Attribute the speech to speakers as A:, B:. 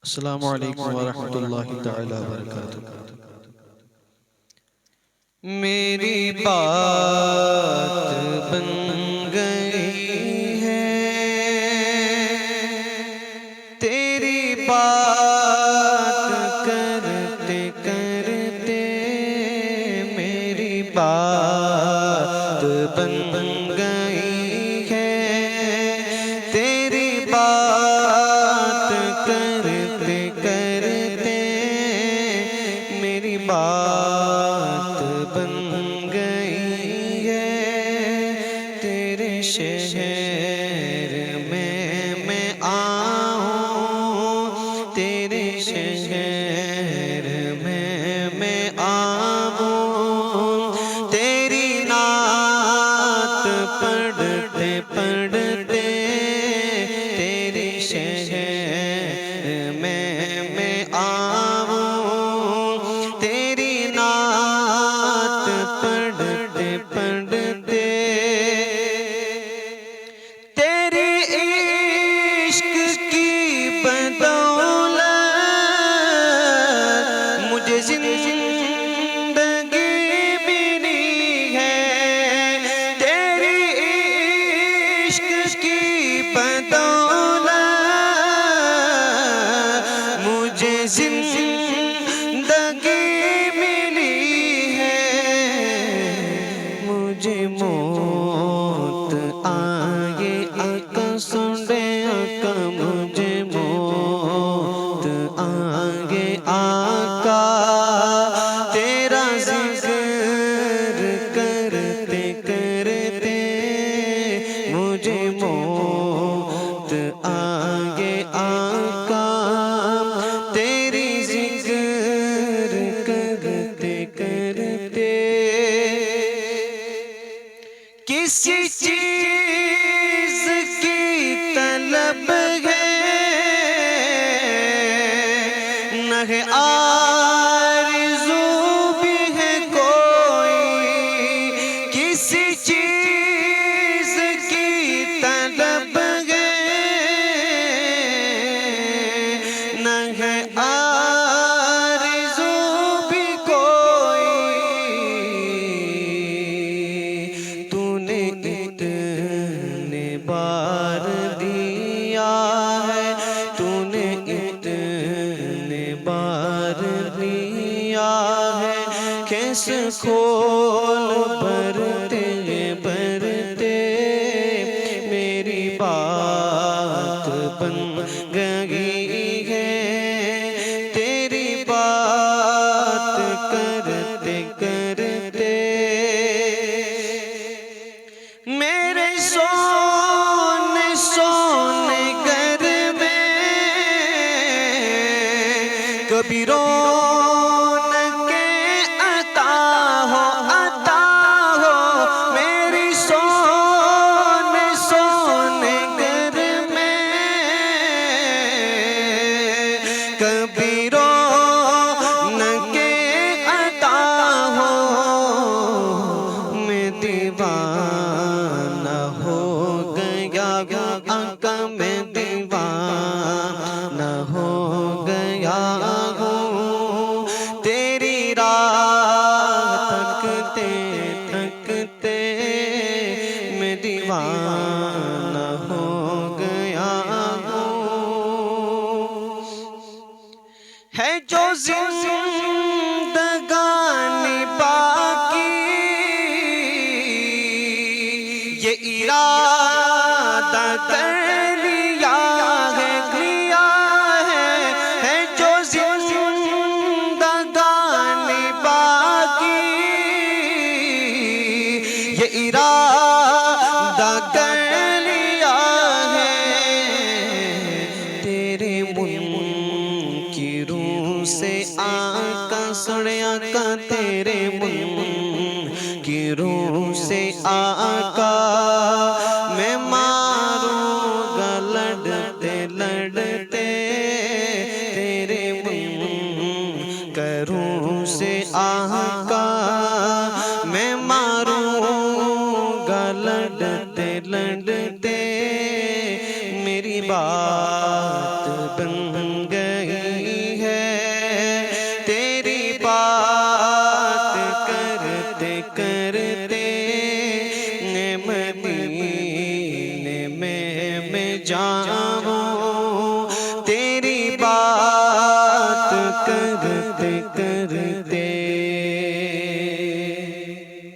A: السلام علیکم ورحمۃ اللہ تعالی وبرکاتہ۔
B: میری بات بن گئی ہے، تیری بات کرتے کرتے میری بات بن گئی ہے، تیری بات کرتے کرتے میری بات بن گئی ہے، تیرے شہر میں آؤں، تیرے شہر میں آؤں، تیری نعت پڑھتے پڑھتے تیرے شہر میں آؤں، تیری نعت پڑھتے پڑھتے تیری عشق کی بدولت مجھے زندگی ملی ہے، تیری عشق کی بدولت مجھے زندگی ملی ہے، مجھے موت آگے آقا سنے آقا، مجھے موت آگے آقا، تیرا ذکر کرتے کرتے مجھے موت آگے آقا، تیری ذکر کرتے کرتے کسی چیز کی طلب ہے نہ ہے، آرزو بھی ہے کوئی، کسی چیز کی طلب ہے نہ ہے، آرزو بھی کوئی، تو نے اتنے بار دیا ہے، تو نے اتنے بار دیا ہے، کیسے کھول بھرتے بھرتے میری بات بن گئی ہے، تیری بات کرتے کرتے میرے سونے سونے گھر میں کبھی رونق عطا ہو، میری سونے سونے گھر میں کبھی رونق عطا ہو، میں دیوانہ ہو گیا آقا، میں دیوانہ ہو گیا ہوں، تیری راہ تکتے تکتے میں دیوانہ ہو گیا ہوں، ہے جو زندگانی باقی یہ ارادہ کر لیا ہے جو زندگانی باقی یہ ارادہ کر لیا ہے، تیرے منکروں سے آقا سنے آقا، تیرے منکروں سے آقا میں ماروں گا لڑتے لڑتے، تیرے منکروں سے آقا میں ماروں گا لڑتے لڑتے، میری بات بن گئی مدینے میں جاؤں تیری بات کر